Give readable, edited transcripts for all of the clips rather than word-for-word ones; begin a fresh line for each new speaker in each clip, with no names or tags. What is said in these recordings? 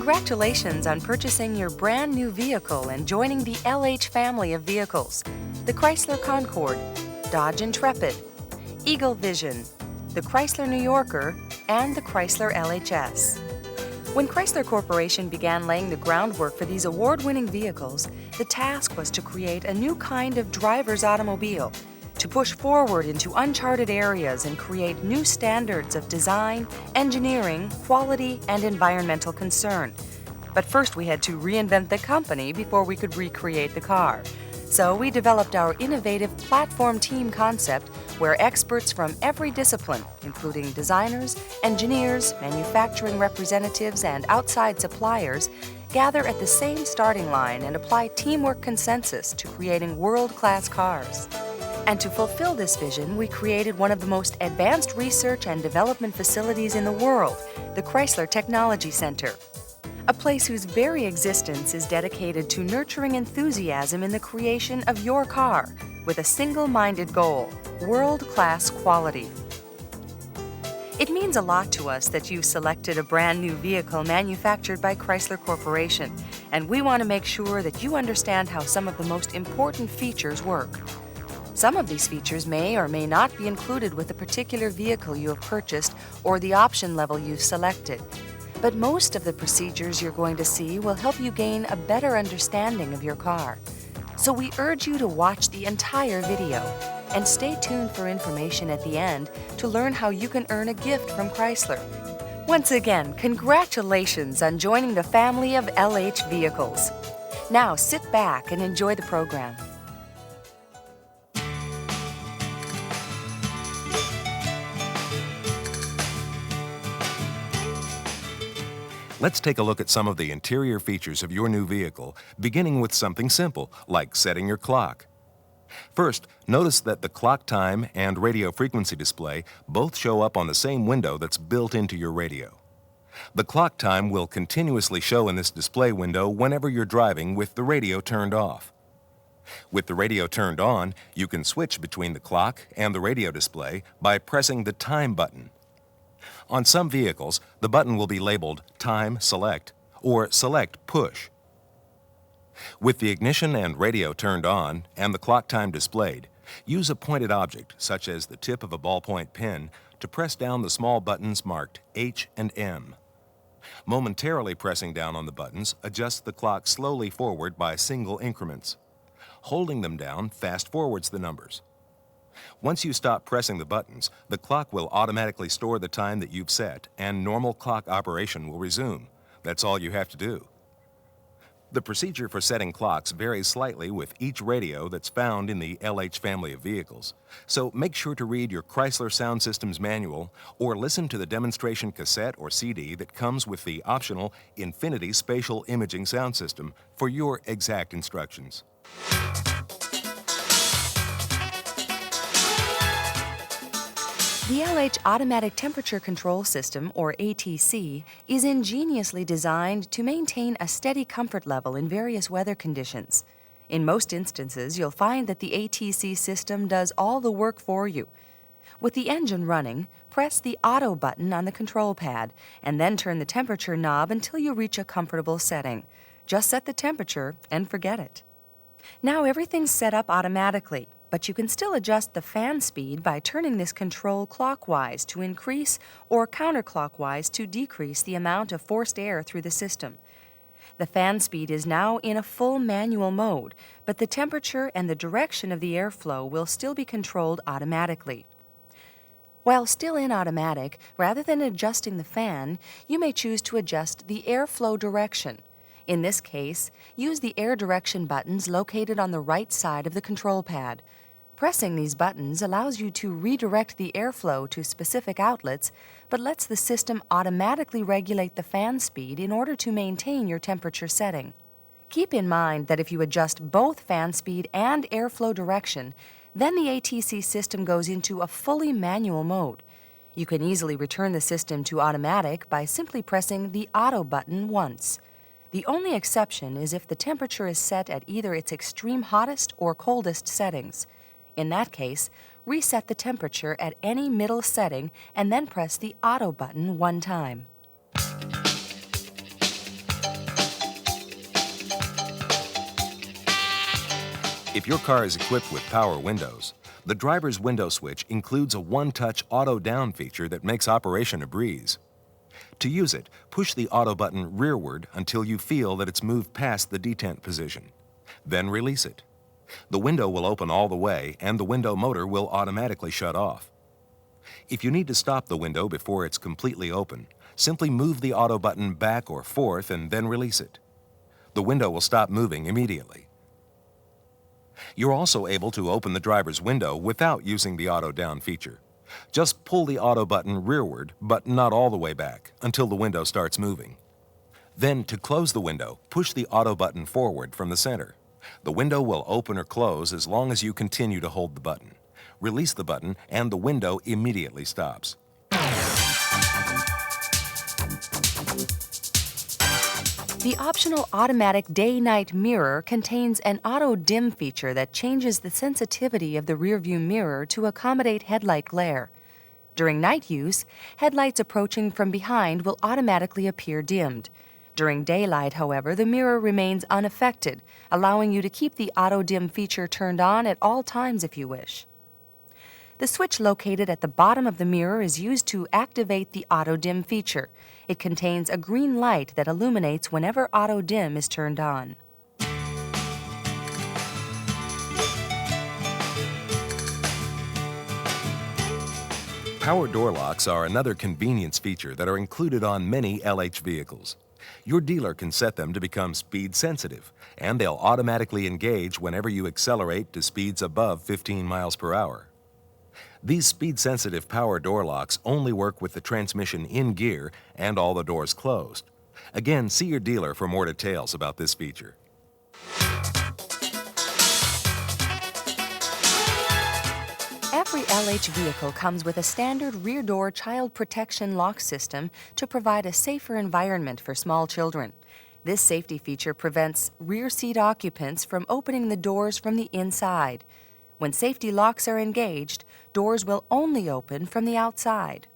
Congratulations on purchasing your brand new vehicle and joining the LH family of vehicles. The Chrysler Concorde, Dodge Intrepid, Eagle Vision, the Chrysler New Yorker, and the Chrysler LHS. When Chrysler Corporation began laying the groundwork for these award-winning vehicles, the task was to create a new kind of driver's automobile, to push forward into uncharted areas and create new standards of design, engineering, quality, and environmental concern. But first we had to reinvent the company before we could recreate the car. So we developed our innovative platform team concept where experts from every discipline, including designers, engineers, manufacturing representatives, and outside suppliers, gather at the same starting line and apply teamwork consensus to creating world-class cars. And to fulfill this vision, we created one of the most advanced research and development facilities in the world, the Chrysler Technology Center. A place whose very existence is dedicated to nurturing enthusiasm in the creation of your car with a single-minded goal, world-class quality. It means a lot to us that you've selected a brand new vehicle manufactured by Chrysler Corporation, and we want to make sure that you understand how some of the most important features work. Some of these features may or may not be included with the particular vehicle you have purchased or the option level you've selected. But most of the procedures you're going to see will help you gain a better understanding of your car. So we urge you to watch the entire video and stay tuned for information at the end to learn how you can earn a gift from Chrysler. Once again, congratulations on joining the family of LH vehicles. Now sit back and enjoy the program.
Let's take a look at some of the interior features of your new vehicle, beginning with something simple, like setting your clock. First, notice that the clock time and radio frequency display both show up on the same window that's built into your radio. The clock time will continuously show in this display window whenever you're driving with the radio turned off. With the radio turned on, you can switch between the clock and the radio display by pressing the time button. On some vehicles, the button will be labeled Time Select or Select Push. With the ignition and radio turned on and the clock time displayed, use a pointed object, such as the tip of a ballpoint pen, to press down the small buttons marked H and M. Momentarily pressing down on the buttons adjusts the clock slowly forward by single increments. Holding them down fast forwards the numbers. Once you stop pressing the buttons, the clock will automatically store the time that you've set, and normal clock operation will resume. That's all you have to do. The procedure for setting clocks varies slightly with each radio that's found in the LH family of vehicles. So make sure to read your Chrysler Sound Systems manual or listen to the demonstration cassette or CD that comes with the optional Infinity Spatial Imaging Sound System for your exact instructions.
The LH Automatic Temperature Control System, or ATC, is ingeniously designed to maintain a steady comfort level in various weather conditions. In most instances, you'll find that the ATC system does all the work for you. With the engine running, press the Auto button on the control pad, and then turn the temperature knob until you reach a comfortable setting. Just set the temperature and forget it. Now everything's set up automatically, but you can still adjust the fan speed by turning this control clockwise to increase or counterclockwise to decrease the amount of forced air through the system. The fan speed is now in a full manual mode, but the temperature and the direction of the airflow will still be controlled automatically. While still in automatic, rather than adjusting the fan, you may choose to adjust the airflow direction. In this case, use the air direction buttons located on the right side of the control pad. Pressing these buttons allows you to redirect the airflow to specific outlets, but lets the system automatically regulate the fan speed in order to maintain your temperature setting. Keep in mind that if you adjust both fan speed and airflow direction, then the ATC system goes into a fully manual mode. You can easily return the system to automatic by simply pressing the Auto button once. The only exception is if the temperature is set at either its extreme hottest or coldest settings. In that case, reset the temperature at any middle setting and then press the Auto button one time.
If your car is equipped with power windows, the driver's window switch includes a one-touch auto-down feature that makes operation a breeze. To use it, push the auto button rearward until you feel that it's moved past the detent position. Then release it. The window will open all the way and the window motor will automatically shut off. If you need to stop the window before it's completely open, simply move the auto button back or forth and then release it. The window will stop moving immediately. You're also able to open the driver's window without using the auto down feature. Just pull the auto button rearward, but not all the way back, until the window starts moving. Then, to close the window, push the auto button forward from the center. The window will open or close as long as you continue to hold the button. Release the button and the window immediately stops.
The optional automatic day-night mirror contains an auto-dim feature that changes the sensitivity of the rearview mirror to accommodate headlight glare. During night use, headlights approaching from behind will automatically appear dimmed. During daylight, however, the mirror remains unaffected, allowing you to keep the auto-dim feature turned on at all times if you wish. The switch located at the bottom of the mirror is used to activate the auto-dim feature. It contains a green light that illuminates whenever auto-dim is turned on.
Power door locks are another convenience feature that are included on many LH vehicles. Your dealer can set them to become speed sensitive, and they'll automatically engage whenever you accelerate to speeds above 15 miles per hour. These speed-sensitive power door locks only work with the transmission in gear and all the doors closed. Again, see your dealer for more details about this feature.
Every LH vehicle comes with a standard rear door child protection lock system to provide a safer environment for small children. This safety feature prevents rear seat occupants from opening the doors from the inside. When safety locks are engaged, doors will only open from the outside.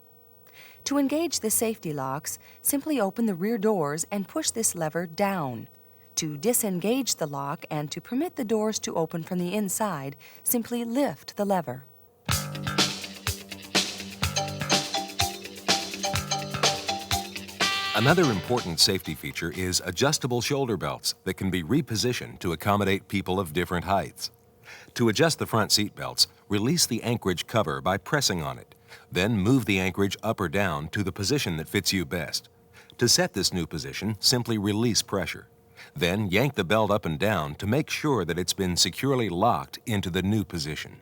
To engage the safety locks, simply open the rear doors and push this lever down. To disengage the lock and to permit the doors to open from the inside, simply lift the lever.
Another important safety feature is adjustable shoulder belts that can be repositioned to accommodate people of different heights. To adjust the front seat belts, release the anchorage cover by pressing on it. Then move the anchorage up or down to the position that fits you best. To set this new position, simply release pressure. Then yank the belt up and down to make sure that it's been securely locked into the new position.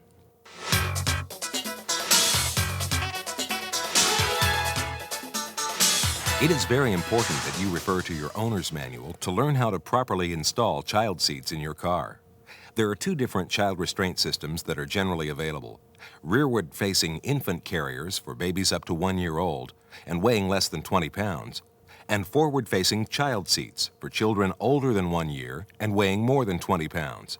It is very important that you refer to your owner's manual to learn how to properly install child seats in your car. There are two different child restraint systems that are generally available: rearward-facing infant carriers for babies up to 1 year old and weighing less than 20 pounds, and forward-facing child seats for children older than 1 year and weighing more than 20 pounds.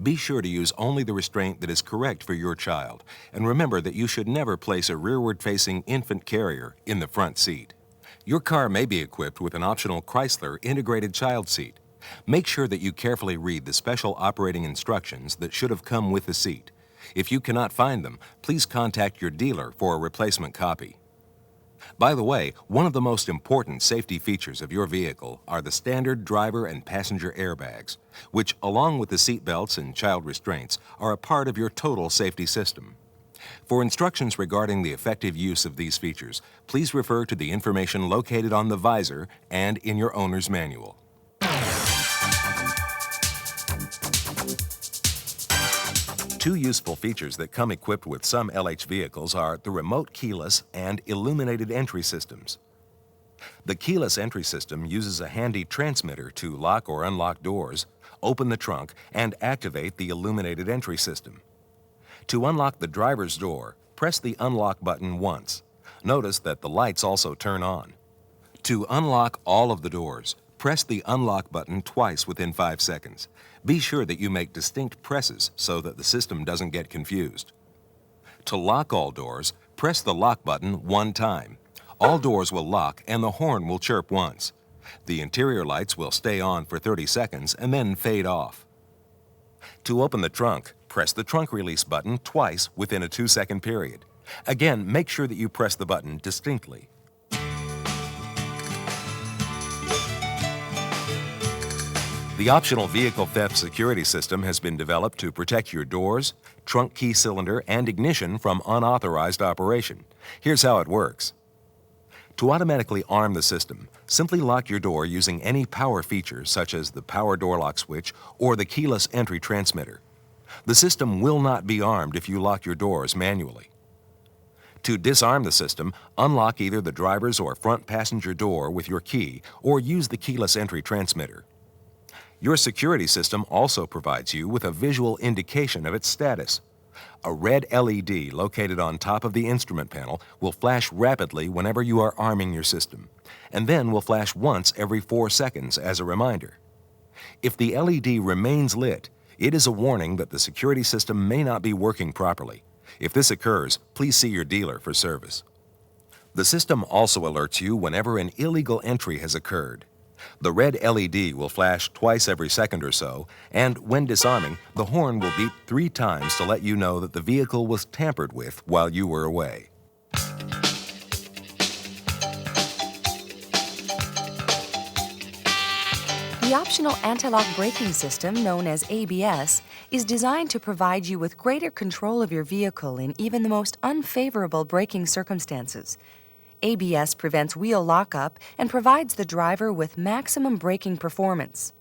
Be sure to use only the restraint that is correct for your child, and remember that you should never place a rearward-facing infant carrier in the front seat. Your car may be equipped with an optional Chrysler integrated child seat. Make sure that you carefully read the special operating instructions that should have come with the seat. If you cannot find them, please contact your dealer for a replacement copy. By the way, one of the most important safety features of your vehicle are the standard driver and passenger airbags, which, along with the seat belts and child restraints, are a part of your total safety system. For instructions regarding the effective use of these features, please refer to the information located on the visor and in your owner's manual. Two useful features that come equipped with some LH vehicles are the remote keyless and illuminated entry systems. The keyless entry system uses a handy transmitter to lock or unlock doors, open the trunk, and activate the illuminated entry system. To unlock the driver's door, press the unlock button once. Notice that the lights also turn on. To unlock all of the doors, press the unlock button twice within 5 seconds. Be sure that you make distinct presses so that the system doesn't get confused. To lock all doors, press the lock button one time. All doors will lock and the horn will chirp once. The interior lights will stay on for 30 seconds and then fade off. To open the trunk, press the trunk release button twice within a 2-second period. Again, make sure that you press the button distinctly. The optional vehicle theft security system has been developed to protect your doors, trunk key cylinder, and ignition from unauthorized operation. Here's how it works. To automatically arm the system, simply lock your door using any power feature such as the power door lock switch or the keyless entry transmitter. The system will not be armed if you lock your doors manually. To disarm the system, unlock either the driver's or front passenger door with your key or use the keyless entry transmitter. Your security system also provides you with a visual indication of its status. A red LED located on top of the instrument panel will flash rapidly whenever you are arming your system, and then will flash once every 4 seconds as a reminder. If the LED remains lit, it is a warning that the security system may not be working properly. If this occurs, please see your dealer for service. The system also alerts you whenever an illegal entry has occurred. The red LED will flash twice every second or so, and when disarming, the horn will beep 3 times to let you know that the vehicle was tampered with while you were away.
The optional anti-lock braking system, known as ABS, is designed to provide you with greater control of your vehicle in even the most unfavorable braking circumstances. ABS prevents wheel lockup and provides the driver with maximum braking performance.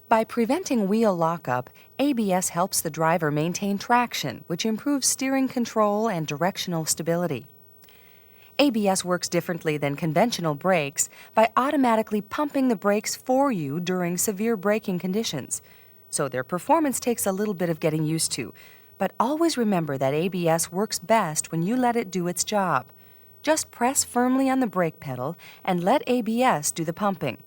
By preventing wheel lockup, ABS helps the driver maintain traction, which improves steering control and directional stability. ABS works differently than conventional brakes by automatically pumping the brakes for you during severe braking conditions, so their performance takes a little bit of getting used to. But always remember that ABS works best when you let it do its job. Just press firmly on the brake pedal and let ABS do the pumping.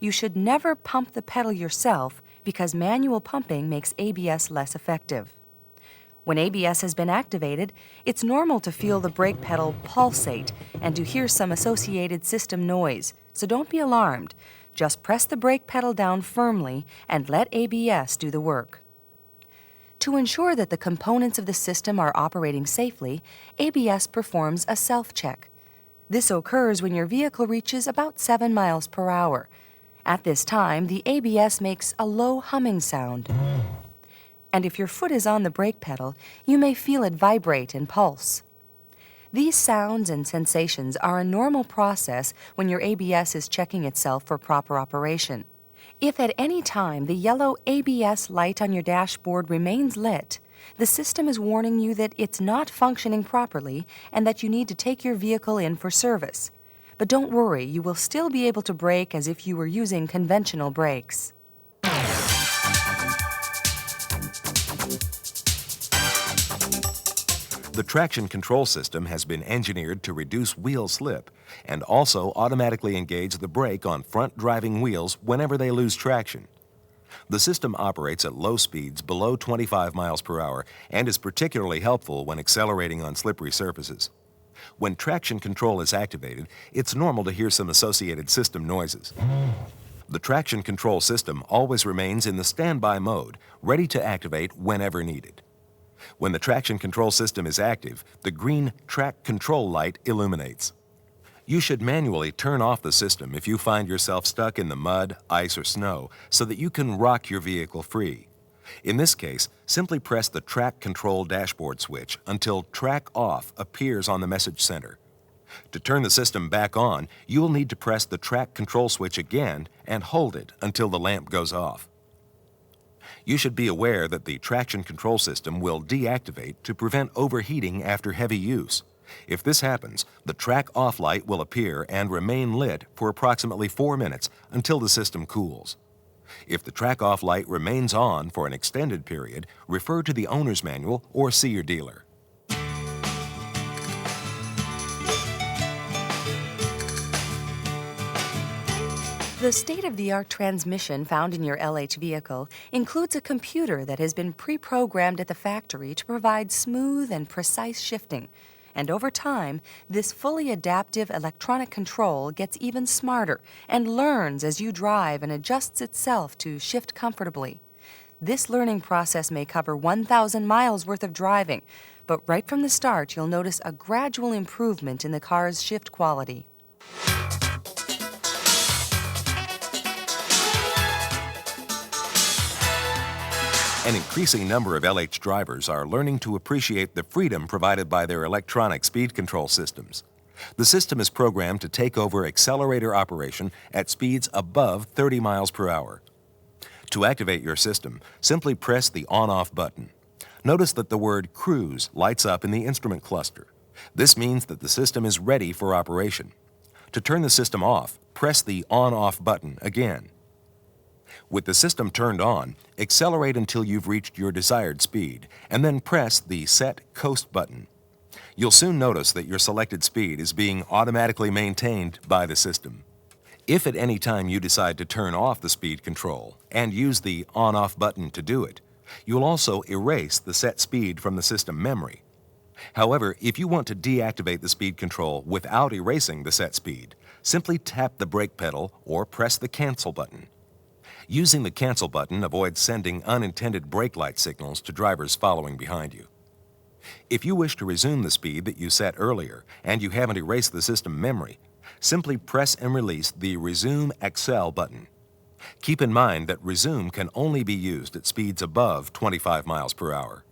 You should never pump the pedal yourself because manual pumping makes ABS less effective. When ABS has been activated, it's normal to feel the brake pedal pulsate and to hear some associated system noise, so don't be alarmed. Just press the brake pedal down firmly and let ABS do the work. To ensure that the components of the system are operating safely, ABS performs a self-check. This occurs when your vehicle reaches about 7 miles per hour. At this time, the ABS makes a low humming sound. And if your foot is on the brake pedal, you may feel it vibrate and pulse. These sounds and sensations are a normal process when your ABS is checking itself for proper operation. If at any time the yellow ABS light on your dashboard remains lit, the system is warning you that it's not functioning properly and that you need to take your vehicle in for service. But don't worry, you will still be able to brake as if you were using conventional brakes.
The traction control system has been engineered to reduce wheel slip and also automatically engage the brake on front driving wheels whenever they lose traction. The system operates at low speeds below 25 miles per hour and is particularly helpful when accelerating on slippery surfaces. When traction control is activated, it's normal to hear some associated system noises. The traction control system always remains in the standby mode, ready to activate whenever needed. When the traction control system is active, the green track control light illuminates. You should manually turn off the system if you find yourself stuck in the mud, ice, or snow so that you can rock your vehicle free. In this case, simply press the track control dashboard switch until Track Off appears on the message center. To turn the system back on, you will need to press the track control switch again and hold it until the lamp goes off. You should be aware that the traction control system will deactivate to prevent overheating after heavy use. If this happens, the track off light will appear and remain lit for approximately 4 minutes until the system cools. If the track off light remains on for an extended period, refer to the owner's manual or see your dealer.
The state-of-the-art transmission found in your LH vehicle includes a computer that has been pre-programmed at the factory to provide smooth and precise shifting. And over time, this fully adaptive electronic control gets even smarter and learns as you drive and adjusts itself to shift comfortably. This learning process may cover 1,000 miles worth of driving, but right from the start, you'll notice a gradual improvement in the car's shift quality.
An increasing number of LH drivers are learning to appreciate the freedom provided by their electronic speed control systems. The system is programmed to take over accelerator operation at speeds above 30 miles per hour. To activate your system, simply press the on-off button. Notice that the word Cruise lights up in the instrument cluster. This means that the system is ready for operation. To turn the system off, press the on-off button again. With the system turned on, accelerate until you've reached your desired speed, and then press the Set Coast button. You'll soon notice that your selected speed is being automatically maintained by the system. If at any time you decide to turn off the speed control and use the on-off button to do it, you'll also erase the set speed from the system memory. However, if you want to deactivate the speed control without erasing the set speed, simply tap the brake pedal or press the Cancel button. Using the Cancel button avoids sending unintended brake light signals to drivers following behind you. If you wish to resume the speed that you set earlier and you haven't erased the system memory, simply press and release the Resume Accel button. Keep in mind that Resume can only be used at speeds above 25 miles per hour.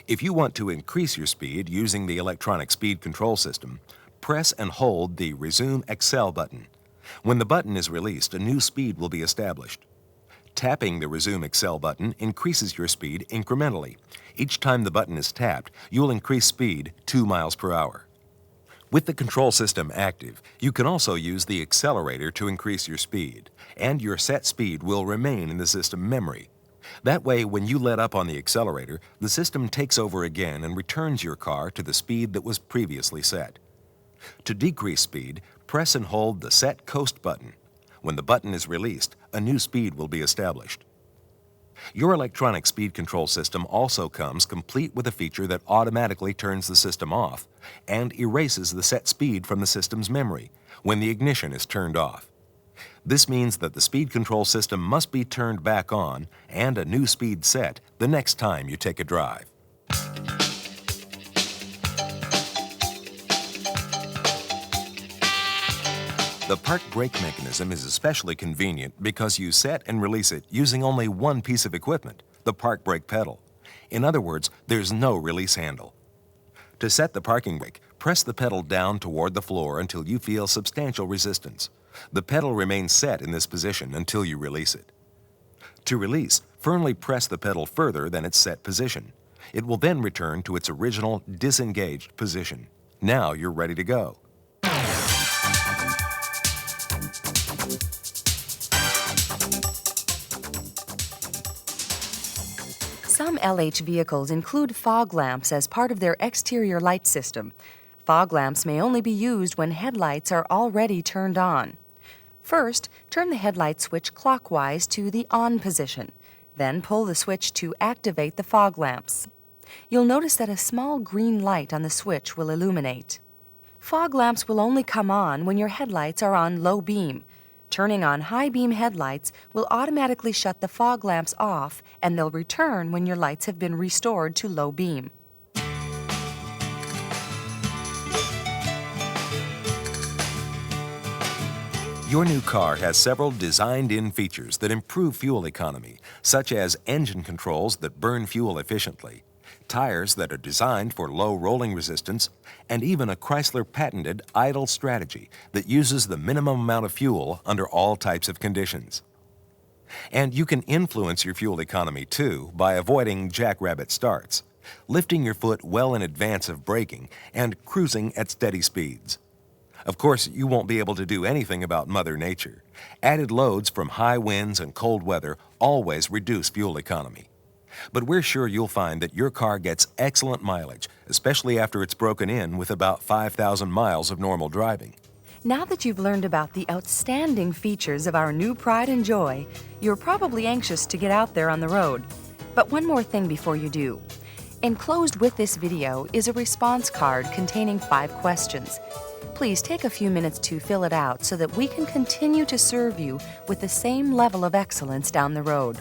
If you want to increase your speed using the electronic speed control system, press and hold the Resume Accel button. When the button is released, a new speed will be established. Tapping the Resume Accel button increases your speed incrementally. Each time the button is tapped, you'll increase speed 2 miles per hour. With the control system active, you can also use the accelerator to increase your speed, and your set speed will remain in the system memory. That way, when you let up on the accelerator, the system takes over again and returns your car to the speed that was previously set. To decrease speed, press and hold the Set Coast button. When the button is released, a new speed will be established. Your electronic speed control system also comes complete with a feature that automatically turns the system off and erases the set speed from the system's memory when the ignition is turned off. This means that the speed control system must be turned back on and a new speed set the next time you take a drive. The park brake mechanism is especially convenient because you set and release it using only one piece of equipment, the park brake pedal. In other words, there's no release handle. To set the parking brake, press the pedal down toward the floor until you feel substantial resistance. The pedal remains set in this position until you release it. To release, firmly press the pedal further than its set position. It will then return to its original disengaged position. Now you're ready to go.
Some LH vehicles include fog lamps as part of their exterior light system. Fog lamps may only be used when headlights are already turned on. First, turn the headlight switch clockwise to the on position. Then pull the switch to activate the fog lamps. You'll notice that a small green light on the switch will illuminate. Fog lamps will only come on when your headlights are on low beam. Turning on high beam headlights will automatically shut the fog lamps off, and they'll return when your lights have been restored to low beam.
Your new car has several designed-in features that improve fuel economy, such as engine controls that burn fuel efficiently, tires that are designed for low rolling resistance, and even a Chrysler patented idle strategy that uses the minimum amount of fuel under all types of conditions. And you can influence your fuel economy too by avoiding jackrabbit starts, lifting your foot well in advance of braking, and cruising at steady speeds. Of course, you won't be able to do anything about Mother Nature. Added loads from high winds and cold weather always reduce fuel economy. But we're sure you'll find that your car gets excellent mileage, especially after it's broken in with about 5,000 miles of normal driving.
Now that you've learned about the outstanding features of our new Pride and Joy, you're probably anxious to get out there on the road. But one more thing before you do. Enclosed with this video is a response card containing 5 questions. Please take a few minutes to fill it out so that we can continue to serve you with the same level of excellence down the road.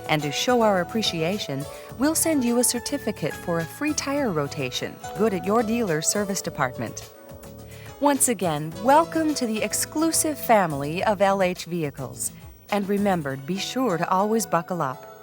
And to show our appreciation, we'll send you a certificate for a free tire rotation, good at your dealer's service department. Once again, welcome to the exclusive family of LH Vehicles. And remember, be sure to always buckle up.